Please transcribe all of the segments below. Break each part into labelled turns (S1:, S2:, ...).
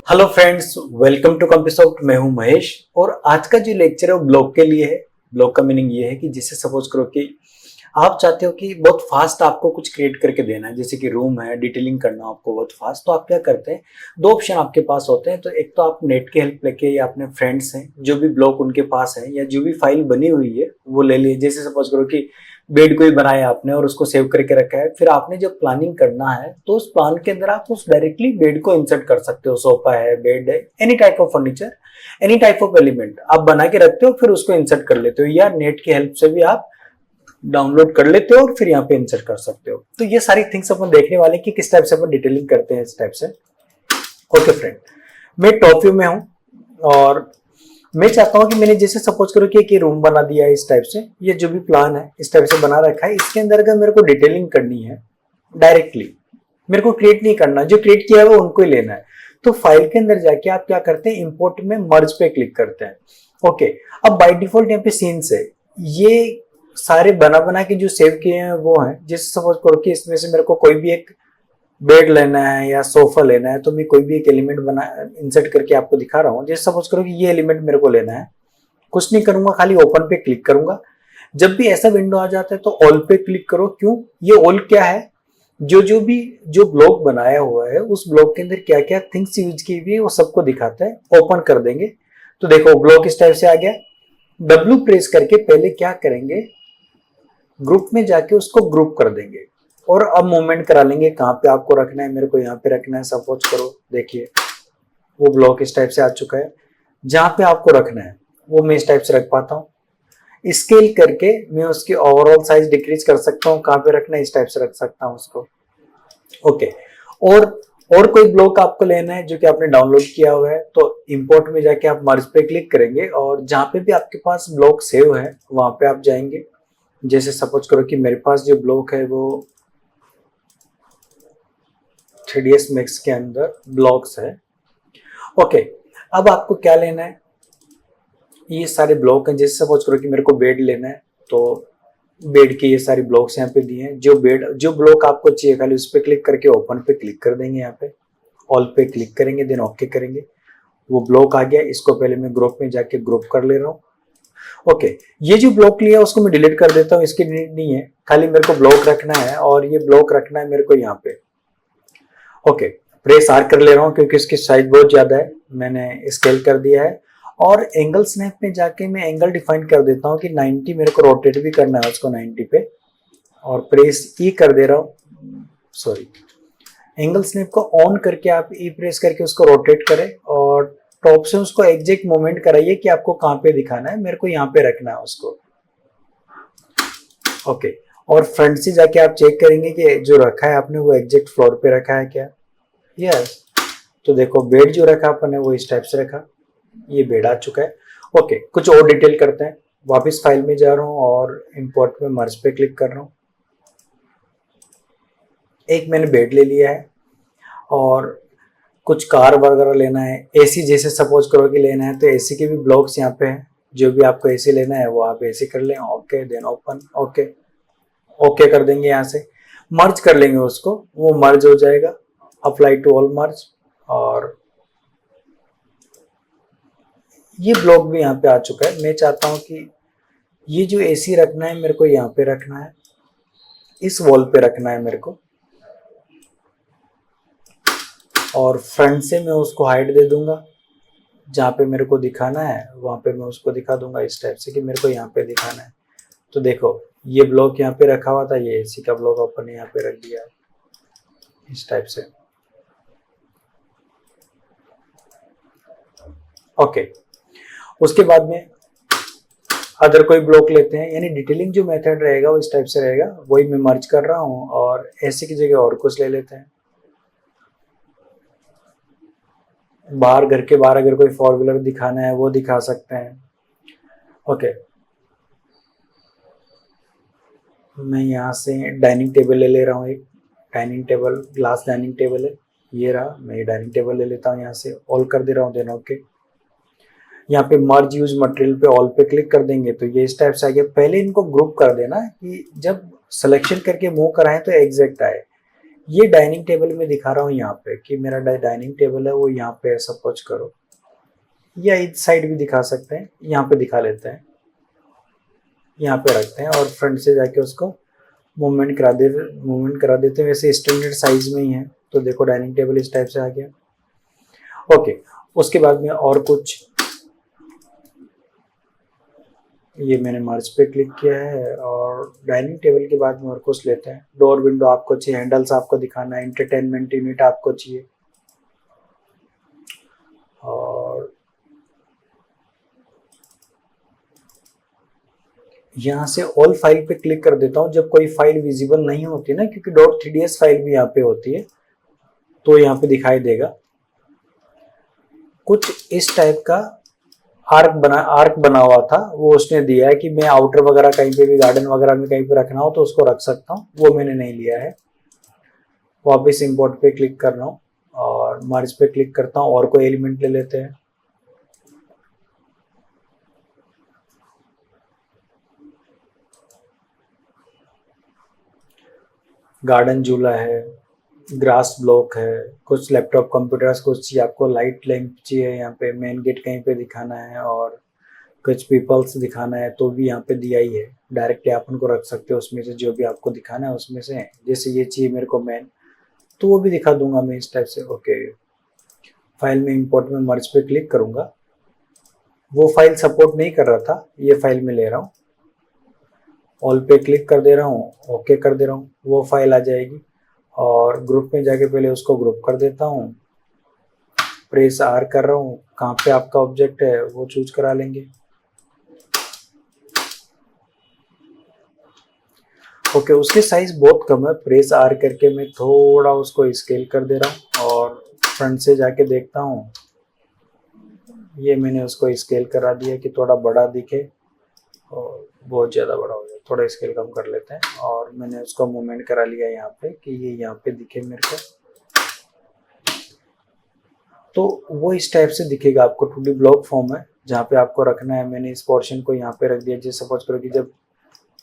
S1: Hello friends, welcome to Compusoft. मैं हूं महेश और आज का जो लेक्चर है वो ब्लॉग के लिए है। ब्लॉग का मीनिंग ये है कि जैसे सपोज करो कि आप चाहते हो कि बहुत फास्ट आपको कुछ क्रिएट करके देना है, जैसे कि रूम है, डिटेलिंग करना है आपको बहुत फास्ट, तो आप क्या करते हैं, दो ऑप्शन आपके पास होते हैं। तो एक तो आप नेट की हेल्प लेके या अपने फ्रेंड्स हैं जो भी ब्लॉग उनके पास है या जो भी फाइल बनी हुई है वो ले लिए। जैसे सपोज करो कि बेड को ही बनाया आपने और उसको सेव करके रखा है, फिर आपने जब प्लानिंग करना है तो उस प्लान के अंदर आप उस डायरेक्टली बेड को इंसर्ट कर सकते हो। सोफा है, बेड है, any type of furniture, any type of element आप बना के रखते हो, फिर उसको इंसर्ट कर लेते हो, या नेट की हेल्प से भी आप डाउनलोड कर लेते हो और फिर यहाँ पे इंसर्ट कर सकते हो। तो ये सारी थिंग्स अपन देखने वाले कि किस टाइप से अपन डिटेलिंग करते हैं इस टाइप से। ओके फ्रेंड, मैं टॉप व्यू में हूँ और मैं चाहता हूँ कि मैंने जैसे सपोज करो कि एक रूम बना दिया है इस टाइप से, ये जो भी प्लान है इस टाइप से बना रखा है। इसके अंदर अगर मेरे को डिटेलिंग करनी है डायरेक्टली, मेरे को क्रिएट नहीं करना, जो क्रिएट किया है वो उनको ही लेना है। तो फाइल के अंदर जाके आप क्या करते हैं, इंपोर्ट में मर्ज पे क्लिक करते हैं। ओके, अब बाय डिफॉल्ट यहाँ पे सीन्स है, ये सारे बना बना के जो सेव किए हैं वो हैं। जैसे सपोज करो कि इसमें से मेरे को कोई भी एक बेड लेना है या सोफा लेना है, तो मैं कोई भी एक एलिमेंट बना इंसर्ट करके आपको दिखा रहा हूँ। जैसे सपोज करो कि ये एलिमेंट मेरे को लेना है, कुछ नहीं करूंगा, खाली ओपन पे क्लिक करूंगा। जब भी ऐसा विंडो आ जाता है तो ऑल पे क्लिक करो। क्यों, ये ऑल क्या है, जो ब्लॉक बनाया हुआ है उस ब्लॉक के अंदर क्या क्या थिंग्स यूज की हुई है वो सबको दिखाता है। ओपन कर देंगे तो देखो ब्लॉक इस टाइप से आ गया। डब्ल्यू प्रेस करके पहले क्या करेंगे, ग्रुप में जाके उसको ग्रुप कर देंगे और अब मूवमेंट करा लेंगे कहाँ पे आपको रखना है। मेरे को यहाँ पे रखना है, सपोज करो, देखिए वो ब्लॉक इस टाइप से आ चुका है। जहां पे आपको रखना है वो मैं इस टाइप से रख पाता हूँ। स्केल करके मैं उसकी ओवरऑल साइज डिक्रीज कर सकता हूँ, कहाँ पे रखना है इस टाइप से रख सकता हूँ उसको। ओके, और कोई ब्लॉक आपको लेना है जो कि आपने डाउनलोड किया हुआ है, तो इंपोर्ट में जाके आप मर्ज पे क्लिक करेंगे और जहां पे भी आपके पास ब्लॉक सेव है वहां पे आप जाएंगे। जैसे सपोज करो कि मेरे पास जो ब्लॉक है वो 3ds Max के अंदर ब्लॉक्स है। ओके, अब आपको क्या लेना है, ये सारे ब्लॉक हैं। जैसे सपोज करो कि मेरे को बेड लेना है, तो बेड के ये सारे ब्लॉक्स यहाँ पे दिए हैं। जो ब्लॉक आपको चाहिए खाली उस पर क्लिक करके ओपन पे क्लिक कर देंगे, यहाँ पे ऑल पे क्लिक करेंगे, देन ओके करेंगे, वो ब्लॉक आ गया। इसको पहले मैं ग्रुप में जाके ग्रुप कर ले रहा हूँ। ओके, ये जो ब्लॉक लिया उसको मैं डिलीट कर देता हूँ, इसकी नीड नहीं है, खाली मेरे को ब्लॉक रखना है और ये ब्लॉक रखना है मेरे को यहाँ पे। ओके, प्रेस आर कर ले रहा हूँ क्योंकि इसकी साइज बहुत ज्यादा है, मैंने स्केल कर दिया है। और एंगल स्नैप में जाके मैं एंगल डिफाइन कर देता हूँ कि 90 मेरे को रोटेट भी करना है उसको 90 पे, और प्रेस ई कर दे रहा हूँ। सॉरी, एंगल स्नैप को ऑन करके आप ई प्रेस करके उसको रोटेट करें और टॉप से उसको एग्जैक्ट मूवमेंट कराइए कि आपको कहाँ पे दिखाना है। मेरे को यहाँ पे रखना है उसको। ओके, और फ्रंट से जाके आप चेक करेंगे कि जो रखा है आपने वो एग्जैक्ट फ्लोर पे रखा है क्या। यस, तो देखो बेड जो रखा अपन ने वो इस टाइप से रखा, ये बेड आ चुका है। ओके, कुछ और डिटेल करते हैं। वापस फाइल में जा रहा हूँ और इंपोर्ट में मर्ज पे क्लिक कर रहा हूँ। एक मैंने बेड ले लिया है और कुछ कार वगैरह लेना है, एसी जैसे सपोज करो कि लेना है तो एसी के भी ब्लॉक्स यहाँ पे हैं। जो भी आपको एसी लेना है वो आप एसी कर लें। Okay, then open. Okay, okay कर देंगे, यहाँ से मर्ज कर लेंगे उसको, वो मर्ज हो जाएगा। अप्लाई टू ऑल मर्ज, और ये ब्लॉक भी यहाँ पे आ चुका है। मैं चाहता हूँ कि ये जो एसी रखना है मेरे को यहाँ पे रखना है, इस वॉल पे रखना है मेरे को, और फ्रंट से मैं उसको हाइट दे दूंगा। जहाँ पे मेरे को दिखाना है वहां पे मैं उसको दिखा दूंगा इस टाइप से कि मेरे को यहाँ पे दिखाना है। तो देखो ये ब्लॉक यहाँ पे रखा हुआ था, ये एसी का ब्लॉक अपन ने यहाँ पे रख दिया इस टाइप से। ओके, उसके बाद में अदर कोई ब्लॉक लेते हैं, यानी डिटेलिंग जो मेथड रहेगा वो इस टाइप से रहेगा, वही मैं मर्ज कर रहा हूँ। और एसी की जगह और कुछ ले लेते हैं। बाहर, घर के बाहर अगर कोई फोर व्हीलर दिखाना है वो दिखा सकते हैं। ओके, मैं यहाँ से डाइनिंग टेबल ले रहा हूँ, एक dining table, glass dining table है, ये रहा। मैं ये डाइनिंग टेबल ले लेता हूँ, यहाँ से ऑल कर दे रहा हूँ, देन ओके। यहाँ पे मर्ज यूज मटेरियल पे ऑल पे क्लिक कर देंगे तो ये इस टाइप से आ गया। पहले इनको ग्रुप कर देना कि जब सिलेक्शन करके मूव कराएं तो एग्जैक्ट आए। ये डाइनिंग टेबल में दिखा रहा हूँ यहाँ पे कि मेरा डाइनिंग टेबल है वो यहाँ पे है सपोज करो, या इस साइड भी दिखा सकते हैं, यहाँ पे दिखा लेते हैं, यहाँ पे रखते हैं और फ्रंट से जाके उसको मूवमेंट करा देते हैं। वैसे स्टैंडर्ड साइज में ही है, तो देखो डाइनिंग टेबल इस टाइप से आ गया। ओके, उसके बाद में और कुछ, ये मैंने मर्ज पे क्लिक किया है और डाइनिंग टेबल के बाद में और कुछ लेते हैं। डोर विंडो आपको चाहिए, हैंडल्स आपको दिखाना है, एंटरटेनमेंट यूनिट आपको चाहिए, और यहाँ से ऑल फाइल पे क्लिक कर देता हूँ जब कोई फाइल विजिबल नहीं होती ना, क्योंकि .3ds फाइल भी यहाँ पे होती है तो यहाँ पे दिखाई देगा। कुछ इस टाइप का आर्क बना हुआ था, वो उसने दिया है कि मैं आउटर वगैरह कहीं पे भी गार्डन वगैरह में कहीं पे रखना हो तो उसको रख सकता हूँ, वो मैंने नहीं लिया है। वापस इंपोर्ट पे क्लिक कर रहा हूँ और मर्ज पे क्लिक करता हूँ और कोई एलिमेंट ले लेते हैं। गार्डन झूला है, ग्रास ब्लॉक है, कुछ लैपटॉप कंप्यूटर्स कुछ चाहिए आपको, लाइट लैंप चाहिए, यहाँ पे मेन गेट कहीं पे दिखाना है और कुछ पीपल्स दिखाना है तो भी यहाँ पे दिया ही है। डायरेक्टली आप उनको रख सकते हो उसमें से जो भी आपको दिखाना है उसमें से। जैसे ये चाहिए मेरे को मेन, तो वो भी दिखा दूंगा मैं इस टाइप से। ओके, फाइल में इंपोर्ट में मर्ज पे क्लिक करूंगा, वो फाइल सपोर्ट नहीं कर रहा था, ये फाइल में ले रहा हूँ, ऑल पे क्लिक कर दे रहा हूँ, ओके कर दे रहा हूँ, वो फाइल आ जाएगी। और ग्रुप में जाके पहले उसको ग्रुप कर देता हूँ, प्रेस आर कर रहा हूँ, कहाँ पे आपका ऑब्जेक्ट है वो चूज करा लेंगे। ओके, उसकी साइज बहुत कम है, प्रेस आर करके मैं थोड़ा उसको स्केल कर दे रहा हूँ और फ्रंट से जाके देखता हूँ, ये मैंने उसको स्केल करा दिया कि थोड़ा बड़ा दिखे और बहुत ज़्यादा बड़ा हो जाए, थोड़ा स्केल कम कर लेते हैं। और मैंने उसको मूवमेंट करा लिया यहाँ पे कि ये यहाँ पे दिखे मेरे को, तो वो इस टाइप से दिखेगा आपको। 2D ब्लॉक फॉर्म है जहाँ पे आपको रखना है। मैंने इस पोर्शन को यहाँ पे रख दिया, जैसे सपोज करो कि जब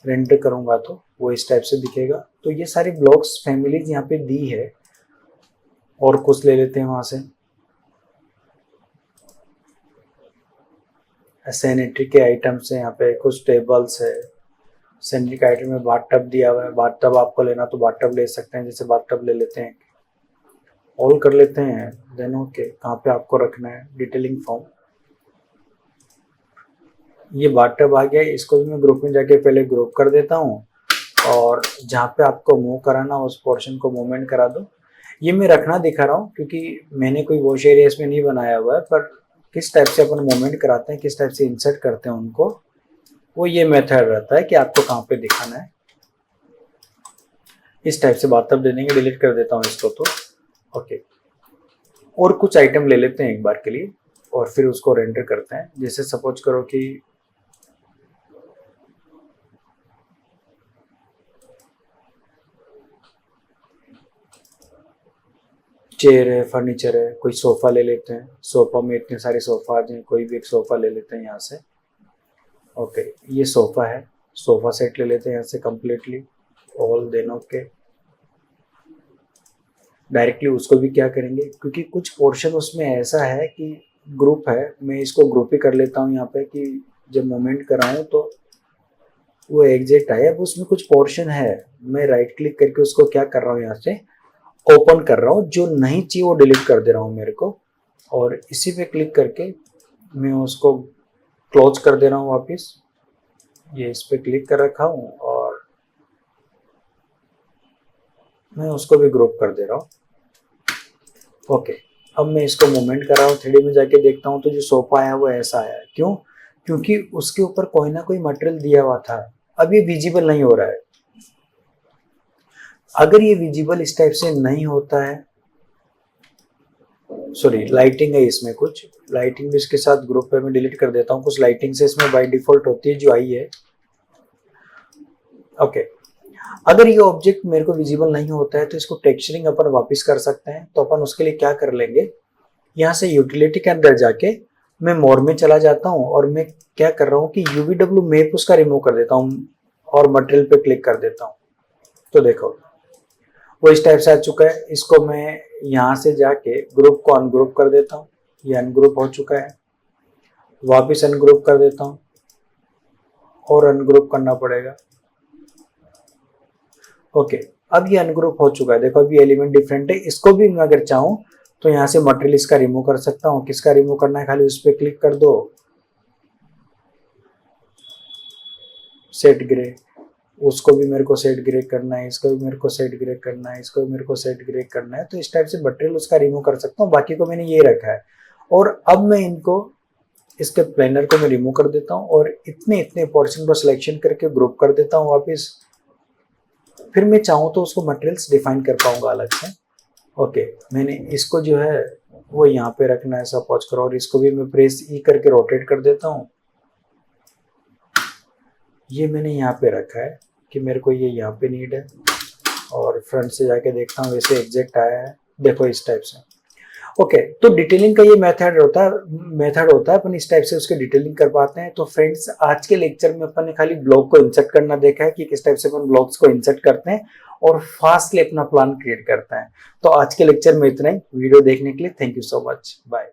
S1: रेंडर करूंगा तो वो इस टाइप से दिखेगा। तो ये सारी ब्लॉक्स फैमिलीज यहाँ पे दी है। और कुछ ले लेते हैं वहां से, सैनिटरी के आइटम्स है यहाँ पे, कुछ टेबल्स है, सैनिटरी के आइटम में बाथ टब दिया हुआ है, बाथ टब आपको लेना तो बाथ टब ले सकते हैं, जैसे बाथ टब ले लेते हैं, ऑल कर लेते हैं। देन ओके, कहाँ पे आपको रखना है, डिटेलिंग फॉर्म, ये बाथ टब आ गया, इसको भी मैं ग्रुप में जाके पहले ग्रुप कर देता हूँ और जहाँ पे आपको मूव कराना उस पोर्शन को मूवमेंट करा दो। ये मैं रखना दिखा रहा हूँ क्योंकि मैंने कोई वॉश एरिया इसमें नहीं बनाया हुआ है, पर किस टाइप से अपन मूवमेंट कराते हैं, किस टाइप से इंसर्ट करते हैं उनको, वो ये मेथड रहता है कि आपको कहाँ पे दिखाना है। इस टाइप से बात तब दे देंगे, डिलीट कर देता हूँ इसको तो। ओके, और कुछ आइटम ले लेते हैं एक बार के लिए और फिर उसको रेंडर करते हैं। जैसे सपोज करो कि चेयर है, फर्नीचर है, कोई सोफा ले लेते हैं, सोफा में इतने सारे सोफा हैं, कोई भी एक सोफा ले लेते हैं यहाँ से। ओके, ये सोफा है, सोफा सेट ले लेते हैं यहाँ से completely, all then okay. Directly उसको भी क्या करेंगे, क्योंकि कुछ पोर्शन उसमें ऐसा है कि ग्रुप है, मैं इसको ग्रुप ही कर लेता हूँ यहाँ पे कि जब मूवमेंट कराऊँ तो वो एग्जैक्ट आए। अब उसमें कुछ पोर्शन है, मैं राइट क्लिक करके उसको क्या कर रहा हूँ, यहाँ से ओपन कर रहा हूँ, जो नहीं चाहिए वो डिलीट कर दे रहा हूँ मेरे को, और इसी पे क्लिक करके मैं उसको क्लोज कर दे रहा हूँ वापस। ये इस पे क्लिक कर रखा हूँ और मैं उसको भी ग्रुप कर दे रहा हूँ। ओके, अब मैं इसको मूवमेंट कर रहा हूँ, 3D में जाके देखता हूँ तो जो सोफा आया वो ऐसा आया। क्यों? क्योंकि उसके ऊपर कोई ना कोई मटेरियल दिया हुआ था, अब ये विजिबल नहीं हो रहा है। अगर ये विजिबल इस टाइप से नहीं होता है, सॉरी लाइटिंग है इसमें, कुछ लाइटिंग भी इसके साथ ग्रुप पे मैं डिलीट कर देता हूँ। कुछ लाइटिंग से इसमें बाय डिफॉल्ट होती है जो आई है। ओके, अगर ये ऑब्जेक्ट मेरे को विजिबल नहीं होता है तो इसको टेक्सचरिंग अपन वापस कर सकते हैं। तो अपन उसके लिए क्या कर लेंगे, यहाँ से यूटिलिटी के अंदर जाके मैं मोर में चला जाता हूँ और मैं क्या कर रहा हूँ कि UVW मैप उसका रिमूव कर देता हूँ और मटेरियल पे क्लिक कर देता हूँ। तो देखो वो इस टाइप से आ चुका है। इसको मैं यहाँ से जाके ग्रुप को अनग्रुप कर देता हूँ, ये अनग्रुप हो चुका है। वापस अनग्रुप कर देता हूँ और अनग्रुप करना पड़ेगा। ओके, अब ये अनग्रुप हो चुका है। देखो अभी एलिमेंट डिफरेंट है। इसको भी मैं अगर चाहूँ तो यहाँ से मटेरियल इसका रिमूव कर सकता हूँ। किसका रिमूव करना है, खाली उस पर क्लिक कर दो, सेट ग्रे। उसको भी मेरे को सेट ग्रे करना है, इसको भी मेरे को सेट ग्रे करना है, इसको भी मेरे को सेट ग्रे करना है। तो इस टाइप से मटेरियल उसका रिमूव कर सकता हूँ। बाकी को मैंने ये रखा है। और अब मैं इनको, इसके प्लेनर को मैं रिमूव कर देता हूँ और इतने इतने पोर्शन को सिलेक्शन करके ग्रुप कर देता हूँ वापस। फिर मैं चाहूँ तो उसको मटेरियल्स डिफाइन कर पाऊंगा अलग से। ओके, मैंने इसको जो है वो यहाँ पे रखना है, सपोज करो, और इसको भी मैं प्रेस ई करके रोटेट कर देता हूँ। ये मैंने यहाँ पे रखा है कि मेरे को ये यहाँ पे नीड है, और फ्रंट से जाके देखता हूँ वैसे एग्जैक्ट आया है। देखो इस टाइप से। ओके, तो डिटेलिंग का ये मेथड होता है अपन इस टाइप से उसके डिटेलिंग कर पाते हैं। तो फ्रेंड्स, आज के लेक्चर में अपन ने खाली ब्लॉग को इंसर्ट करना देखा है कि किस टाइप से अपन ब्लॉग्स को इंसर्ट करते हैं और फास्टली अपना प्लान क्रिएट करते हैं। तो आज के लेक्चर में इतना ही। वीडियो देखने के लिए thank you so much, bye.